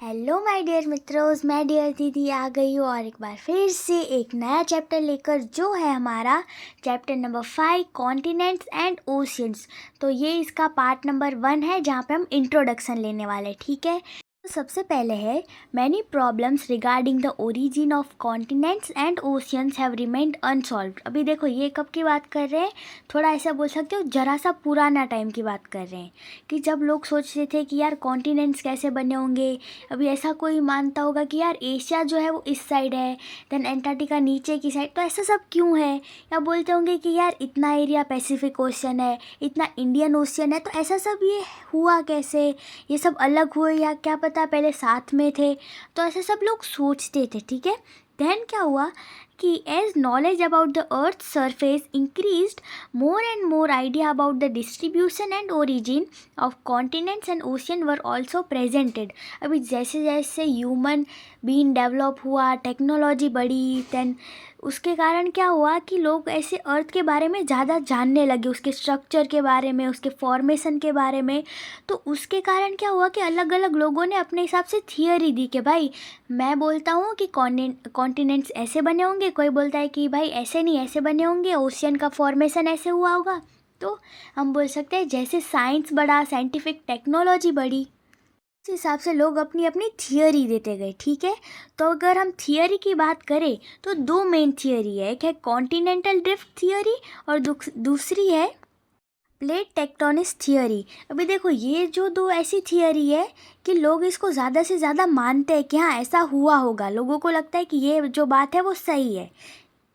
Hello my dear मित्रों, मैं dear दीदी आ गई हूँ और एक बार फिर से एक नया चैप्टर लेकर, जो है हमारा chapter number 5 continents and oceans. तो ये इसका पार्ट नंबर 1 है, जहाँ पे हम इंट्रोडक्शन लेने वाले हैं। ठीक है, तो सबसे पहले है many problems regarding the origin of continents and oceans have remained unsolved. अभी देखो ये कब की बात कर रहे हैं, थोड़ा ऐसा बोल सकते हो जरा सा पुराना टाइम की बात कर रहे हैं, कि जब लोग सोचते थे कि यार कॉन्टिनेंट्स कैसे बने होंगे। अभी ऐसा कोई मानता होगा कि यार एशिया जो है वो इस साइड है, देन एंटार्क्टिका नीचे की साइड, तो ऐसा सब क्यों है। या बोलते होंगे कि यार इतना एरिया पैसिफिक ओशियन है, इतना इंडियन ओशियन है, तो ऐसा सब ये हुआ कैसे, ये सब अलग हुए या क्या पता पहले साथ में थे। तो ऐसे सब लोग सोचते थे। ठीक है, देन क्या हुआ कि as knowledge about the earth surface increased, more and more idea about the distribution and origin of continents and ocean were also presented. अभी जैसे जैसे ह्यूमन बीन डेवलप हुआ, टेक्नोलॉजी बढ़ी, देन उसके कारण क्या हुआ कि लोग ऐसे अर्थ के बारे में ज़्यादा जानने लगे, उसके स्ट्रक्चर के बारे में, उसके फॉर्मेशन के बारे में। तो उसके कारण क्या हुआ कि अलग अलग लोगों ने अपने हिसाब से थियरी दी कि भाई मैं बोलता हूँ कि कॉन्टिनेंट्स ऐसे बने होंगे, कोई बोलता है कि भाई ऐसे नहीं ऐसे बने होंगे, ओशियन का फॉर्मेशन ऐसे हुआ होगा। तो हम बोल सकते हैं जैसे साइंस बढ़ा, साइंटिफिक टेक्नोलॉजी बढ़ी, उस हिसाब से लोग अपनी अपनी थियरी देते गए। ठीक है, तो अगर हम थियरी की बात करें तो दो मेन थियरी है, एक है कॉन्टिनेंटल ड्रिफ्ट थियरी और दूसरी है प्लेट टेक्टोनिक्स थियरी। अभी देखो ये जो दो ऐसी थियरी है कि लोग इसको ज़्यादा से ज़्यादा मानते हैं कि हाँ ऐसा हुआ होगा, लोगों को लगता है कि ये जो बात है वो सही है।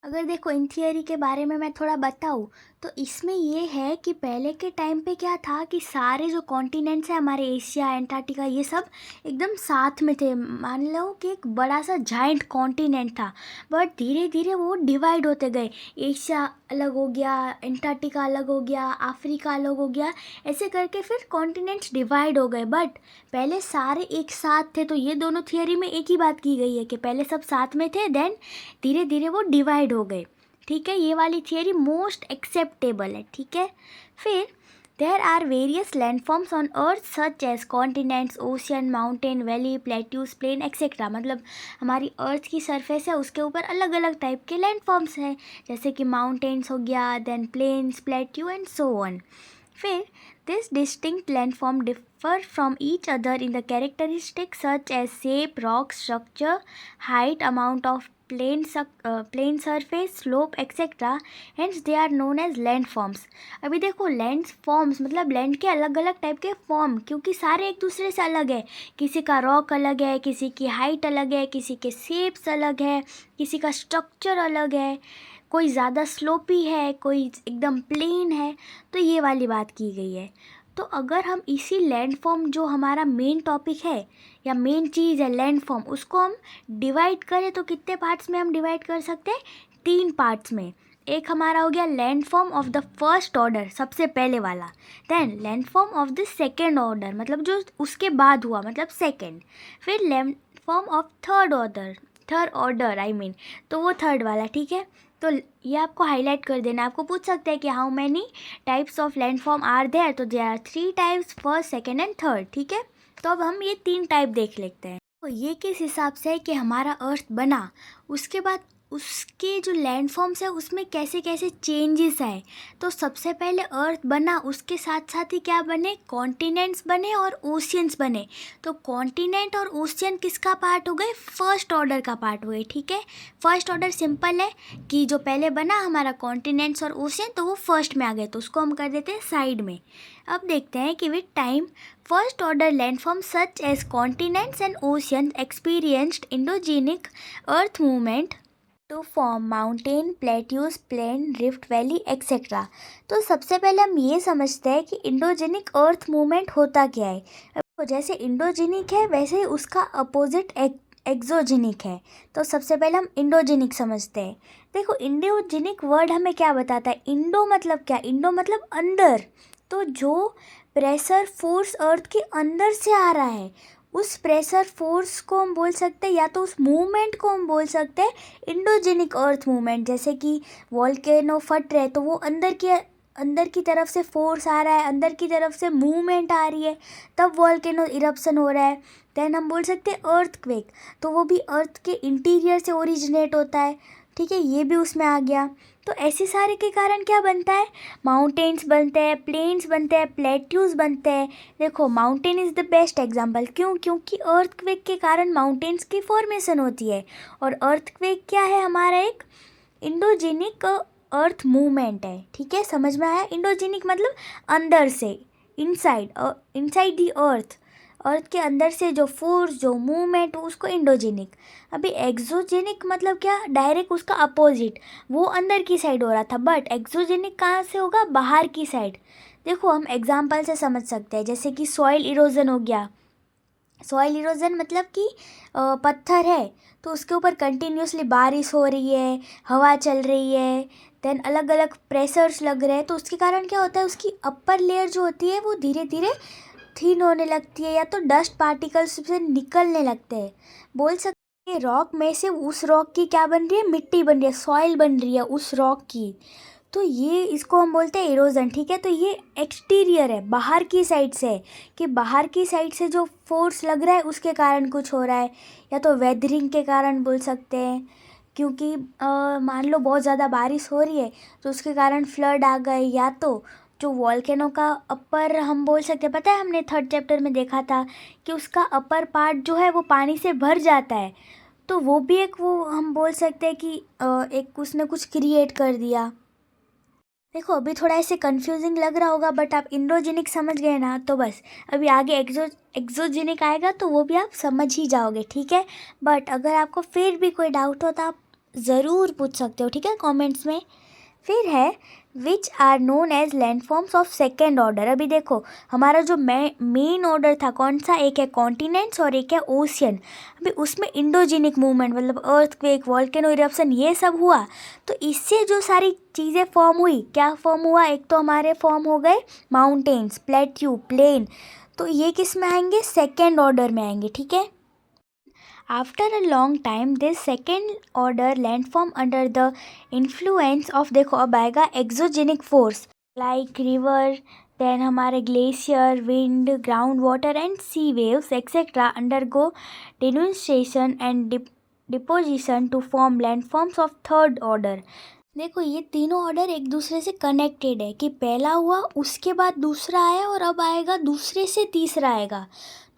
अगर देखो इन थियरी के बारे में मैं थोड़ा बताऊँ तो इसमें ये है कि पहले के टाइम पे क्या था कि सारे जो कॉन्टिनेंट्स हैं हमारे, एशिया, एंटार्क्टिका, ये सब एकदम साथ में थे। मान लो कि एक बड़ा सा जाइंट कॉन्टिनेंट था, बट धीरे धीरे वो डिवाइड होते गए। एशिया अलग हो गया, एंटार्क्टिका अलग हो गया, अफ्रीका अलग हो गया, ऐसे करके फिर कॉन्टिनेंट्स डिवाइड हो गए। बट पहले सारे एक साथ थे। तो ये दोनों थियरी में एक ही बात की गई है कि पहले सब साथ में थे, देन धीरे धीरे वो डिवाइड हो गए। ठीक है, ये वाली थियरी मोस्ट एक्सेप्टेबल है। ठीक है, फिर there are various landforms on earth such as continents, ocean, mountain, valley, plateaus, plain etcetera. मतलब हमारी अर्थ की सरफेस है, उसके ऊपर अलग अलग टाइप के लैंडफॉर्म्स हैं, जैसे कि माउंटेन्स हो गया, then plains, plateau and so on. फिर this distinct landform differ from each other in the characteristics such as shape, rock structure, height, amount of plane surface, slope, etc. Hence they are known as landforms. अभी देखो landforms मतलब land के अलग अलग type के form, क्योंकि सारे एक दूसरे से अलग है। किसी का रॉक अलग है, किसी की हाइट अलग है, किसी के शेप्स अलग है, किसी का स्ट्रक्चर अलग है, कोई ज़्यादा स्लोपी है, कोई एकदम प्लेन है। तो ये वाली बात की गई है। तो अगर हम इसी लैंडफॉर्म जो हमारा मेन टॉपिक है या मेन चीज़ है लैंडफॉर्म, उसको हम डिवाइड करें तो कितने पार्ट्स में हम डिवाइड कर सकते हैं? 3 पार्ट्स में। एक हमारा हो गया landform of the first order, सबसे पहले वाला। Then landform of the second order, मतलब जो उसके बाद हुआ, मतलब सेकेंड। फिर landform of third order I mean, तो वो थर्ड वाला। ठीक है, तो ये आपको हाईलाइट कर देना। आपको पूछ सकते हैं कि how many types of landform are there, तो there are 3 types, first, second and third. ठीक है, तो अब हम ये 3 टाइप देख लेते हैं। तो ये किस हिसाब से है कि हमारा अर्थ बना, उसके बाद उसके जो लैंडफॉर्म्स है उसमें कैसे कैसे चेंजेस आए। तो सबसे पहले अर्थ बना, उसके साथ साथ ही क्या बने, कॉन्टिनेंट्स बने और ओशियंस बने। तो कॉन्टिनेंट और ओशियन किसका पार्ट हो गए? फर्स्ट ऑर्डर का पार्ट हुए। ठीक है, फर्स्ट ऑर्डर सिंपल है कि जो पहले बना हमारा कॉन्टिनेंट्स और ओशियन, तो वो फर्स्ट में आ गए, तो उसको हम कर देते हैं साइड में। अब देखते हैं कि with time first order landform such as continents and ocean experienced endogenic earth movement to form mountain, plateaus, plain, rift valley etcetera. तो सबसे पहले हम ये समझते हैं कि इंडोजेनिक अर्थ मूवमेंट होता क्या है। तो जैसे इंडोजेनिक है वैसे ही उसका अपोजिट एक्सोजेनिक है। तो सबसे पहले हम इंडोजेनिक समझते हैं। देखो इंडोजेनिक वर्ड हमें क्या बताता है? इंडो मतलब क्या? इंडो मतलब अंदर। तो जो प्रेशर फोर्स अर्थ के अंदर से आ रहा है, उस प्रेशर फोर्स को हम बोल सकते हैं, या तो उस मूवमेंट को हम बोल सकते हैं इंडोजेनिक अर्थ मूवमेंट। जैसे कि वॉल्केनो फट रहे तो वो अंदर के अंदर की तरफ से फोर्स आ रहा है, अंदर की तरफ से मूवमेंट आ रही है, तब वॉल्केनो इरप्शन हो रहा है। देन हम बोल सकते हैं अर्थक्वेक, तो वो भी अर्थ के इंटीरियर से ओरिजिनेट होता है, ठीक है, ये भी उसमें आ गया। तो ऐसे सारे के कारण क्या बनता है, माउंटेन्स बनते हैं, प्लेन्स बनते हैं, प्लेट्यूज बनते हैं। देखो mountain is the best example, क्यों, क्योंकि अर्थक्वेक के कारण माउंटेन्स की फॉर्मेशन होती है। और अर्थक्वेक क्या है, हमारा एक इंडोजेनिक अर्थ मूवमेंट है, ठीक है, समझ में आया। इंडोजेनिक मतलब अंदर से, इनसाइड दी अर्थ के अंदर से जो फोर्स, जो मूवमेंट, उसको इंडोजेनिक। अभी एक्सोजेनिक मतलब क्या, डायरेक्ट उसका अपोजिट, वो अंदर की साइड हो रहा था, बट एक्सोजेनिक कहाँ से होगा, बाहर की साइड। देखो हम एग्जांपल से समझ सकते हैं, जैसे कि सॉइल इरोजन हो गया। सॉइल इरोजन मतलब कि पत्थर है तो उसके ऊपर कंटिन्यूसली बारिश हो रही है, हवा चल रही है, देन अलग अलग प्रेशर्स लग रहे हैं, तो उसके कारण क्या होता है, उसकी अपर लेयर जो होती है वो धीरे धीरे थिन होने लगती है, या तो डस्ट पार्टिकल्स से निकलने लगते हैं। बोल सकते हैं रॉक में से उस रॉक की क्या बन रही है, मिट्टी बन रही है, सॉइल बन रही है उस रॉक की। तो ये इसको हम बोलते हैं इरोजन, ठीक है। तो ये एक्सटीरियर है, बाहर की साइड से है, कि बाहर की साइड से जो फोर्स लग रहा है उसके कारण कुछ हो रहा है, या तो वेदरिंग के कारण बोल सकते हैं, क्योंकि मान लो बहुत ज़्यादा बारिश हो रही है तो उसके कारण फ्लड आ गए, या तो जो वॉल्केनो का अपर हम बोल सकते हैं, पता है हमने थर्ड चैप्टर में देखा था कि उसका अपर पार्ट जो है वो पानी से भर जाता है, तो वो भी एक, वो हम बोल सकते हैं कि एक उसने कुछ क्रिएट कर दिया। देखो अभी थोड़ा ऐसे कंफ्यूजिंग लग रहा होगा, बट आप इंडोजेनिक समझ गए ना, तो बस अभी आगे एक्सोजेनिक आएगा तो वो भी आप समझ ही जाओगे, ठीक है। बट अगर आपको फिर भी कोई डाउट हो तो आप ज़रूर पूछ सकते हो, ठीक है, कमेंट्स में। फिर है which are known as landforms of second order. अभी देखो हमारा जो मेन ऑर्डर था कौन सा, एक है कॉन्टिनेंट्स और एक है ओशियन। अभी उसमें इंडोजेनिक मूवमेंट मतलब अर्थक्वेक, वॉल्केनो इरप्शन, ये सब हुआ, तो इससे जो सारी चीज़ें फॉर्म हुई, क्या फॉर्म हुआ, एक तो हमारे फॉर्म हो गए माउंटेन्स, प्लेट्यू, प्लेन, तो ये किस में आएंगे, सेकेंड ऑर्डर में आएंगे, ठीक है। After a long time, this second order landform under the influence of, देखो अब आएगा exogenic force like river, then हमारे glacier, wind, groundwater and sea waves etc. undergo denudation and deposition to form landforms of third order। देखो ये तीनों order एक दूसरे से कनेक्टेड है, कि पहला हुआ उसके बाद दूसरा आया और अब आएगा दूसरे से तीसरा आएगा।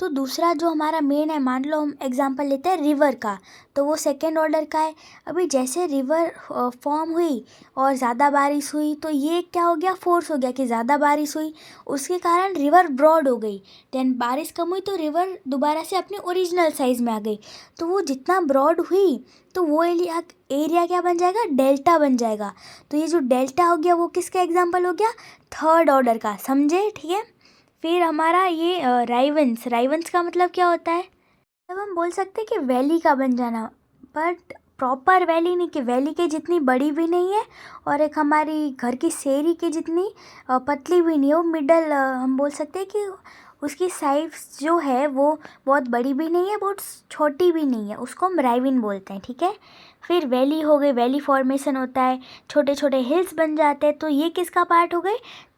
तो दूसरा जो हमारा मेन है, मान लो हम एग्जांपल लेते हैं रिवर का, तो वो सेकेंड ऑर्डर का है। अभी जैसे रिवर फॉर्म हुई और ज़्यादा बारिश हुई तो ये क्या हो गया, फोर्स हो गया कि ज़्यादा बारिश हुई, उसके कारण रिवर ब्रॉड हो गई। देन बारिश कम हुई तो रिवर दोबारा से अपने ओरिजिनल साइज़ में आ गई। तो वो जितना ब्रॉड हुई तो वो एरिया क्या बन जाएगा, डेल्टा बन जाएगा। तो ये जो डेल्टा हो गया वो किसका एग्जाम्पल हो गया, थर्ड ऑर्डर का, समझे, ठीक है। फिर हमारा ये राइवंस का मतलब क्या होता है, तब हम बोल सकते हैं कि वैली का बन जाना, बट प्रॉपर वैली नहीं, कि वैली के जितनी बड़ी भी नहीं है और एक हमारी घर की सीढ़ी के जितनी पतली भी नहीं है, वो मिडल, हम बोल सकते हैं कि उसकी साइज जो है वो बहुत बड़ी भी नहीं है, बहुत छोटी भी नहीं है, उसको हम राइविन बोलते हैं, ठीक है। फिर वैली हो गई, वैली फॉर्मेशन होता है, छोटे छोटे हिल्स बन जाते हैं, तो ये किसका पार्ट हो गए,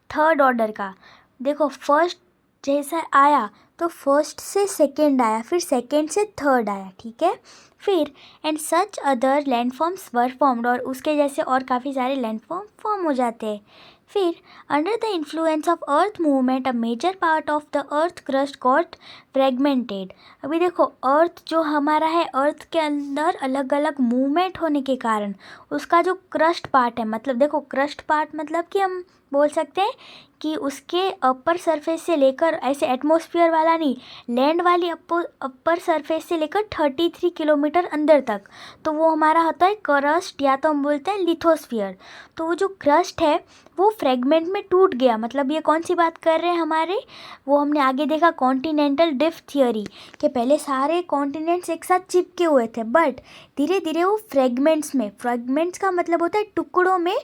थर्ड ऑर्डर का। देखो फर्स्ट जैसा आया तो फर्स्ट से सेकंड आया, फिर सेकंड से थर्ड आया, ठीक है। फिर and such other landforms were formed, और उसके जैसे और काफ़ी सारे लैंडफॉर्म फॉर्म हो जाते हैं। फिर under the influence of earth movement a major part of the earth crust got fragmented. अभी देखो अर्थ जो हमारा है, अर्थ के अंदर अलग अलग मूवमेंट होने के कारण उसका जो क्रस्ट पार्ट है, मतलब देखो क्रस्ट पार्ट मतलब कि हम बोल सकते हैं कि उसके अपर सरफेस से लेकर, ऐसे एटमॉस्फेयर वाला नहीं, लैंड वाली अपर सरफेस से लेकर 33 किलोमीटर अंदर तक, तो वो हमारा होता है क्रस्ट, या तो हम बोलते हैं लिथोस्फीयर। तो वो जो क्रस्ट है वो फ्रेगमेंट में टूट गया, मतलब ये कौन सी बात कर रहे हैं हमारे, वो हमने आगे देखा कॉन्टिनेंटल ड्रिफ्ट थियोरी, कि पहले सारे कॉन्टिनेंट्स एक साथ चिपके हुए थे, बट धीरे धीरे वो फ्रेगमेंट्स का मतलब होता है टुकड़ों में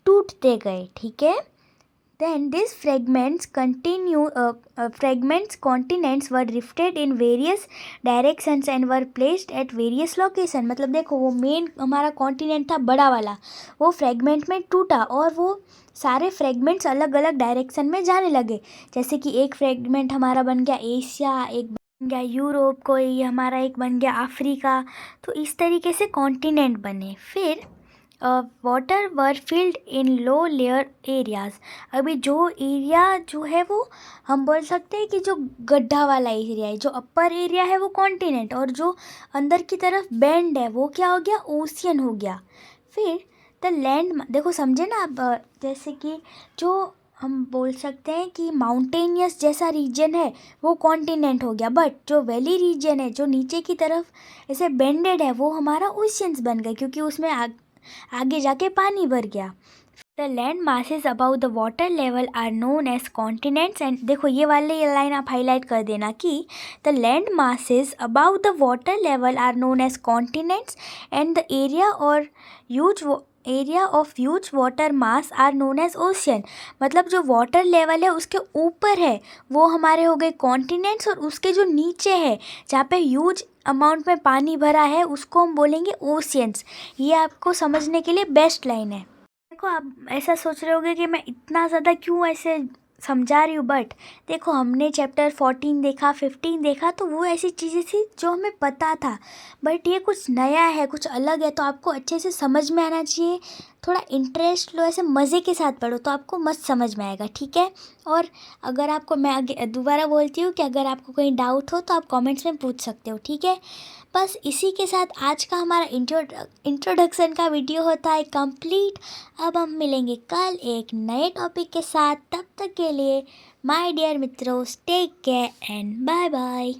टूटते गए, ठीक है। Then these fragments continents were drifted in various directions and were placed at various location. मतलब देखो वो मेन हमारा कॉन्टिनेंट था बड़ा वाला, वो फ्रेगमेंट में टूटा और वो सारे फ्रेगमेंट्स अलग अलग डायरेक्शन में जाने लगे. जैसे कि एक फ्रेगमेंट हमारा बन गया एशिया, एक बन गया यूरोप, कोई हमारा एक बन गया अफ्रीका. तो इस तरीके से कॉन्टिनेंट बने. फिर वाटर वर फील्ड इन लो लेयर एरियाज. अभी जो एरिया जो है वो हम बोल सकते हैं कि जो गड्ढा वाला एरिया है, जो अपर एरिया है वो कॉन्टिनेंट, और जो अंदर की तरफ बेंड है वो क्या हो गया, ओशियन हो गया. फिर द लैंड, देखो समझे ना आप, जैसे कि जो हम बोल सकते हैं कि माउंटेनियस जैसा रीजन है वो कॉन्टिनेंट हो गया, बट जो वैली रीजन है जो नीचे की तरफ ऐसे बेंडेड है वो हमारा ओशियंस बन गए, क्योंकि उसमें आगे जाके पानी भर गया. The land masses about the water level are known as continents. And देखो ये वाले ये लाइन आप हाईलाइट कर देना कि the land masses about the water level are known as continents and the area of huge water mass are known as ocean. मतलब जो वाटर लेवल है उसके ऊपर है वो हमारे हो गए कॉन्टिनेंट्स, और उसके जो नीचे है जहाँ पे ह्यूज अमाउंट में पानी भरा है उसको हम बोलेंगे ओशियंस. ये आपको समझने के लिए बेस्ट लाइन है. देखो आप ऐसा सोच रहे होगे कि मैं इतना ज़्यादा क्यों ऐसे समझा रही हूँ, बट देखो हमने चैप्टर 14 देखा, 15 देखा, तो वो ऐसी चीज़ें थी जो हमें पता था, बट ये कुछ नया है, कुछ अलग है, तो आपको अच्छे से समझ में आना चाहिए. थोड़ा इंटरेस्ट लो, ऐसे मज़े के साथ पढ़ो तो आपको मस्त समझ में आएगा, ठीक है. और अगर आपको, मैं आगे दोबारा बोलती हूँ कि अगर आपको कहीं डाउट हो तो आप कमेंट्स में पूछ सकते हो, ठीक है. बस इसी के साथ आज का हमारा इंट्रोडक्शन का वीडियो होता है कंप्लीट. अब हम मिलेंगे कल एक नए टॉपिक के साथ. तब तक के लिए माय डियर मित्रों, take care and bye bye.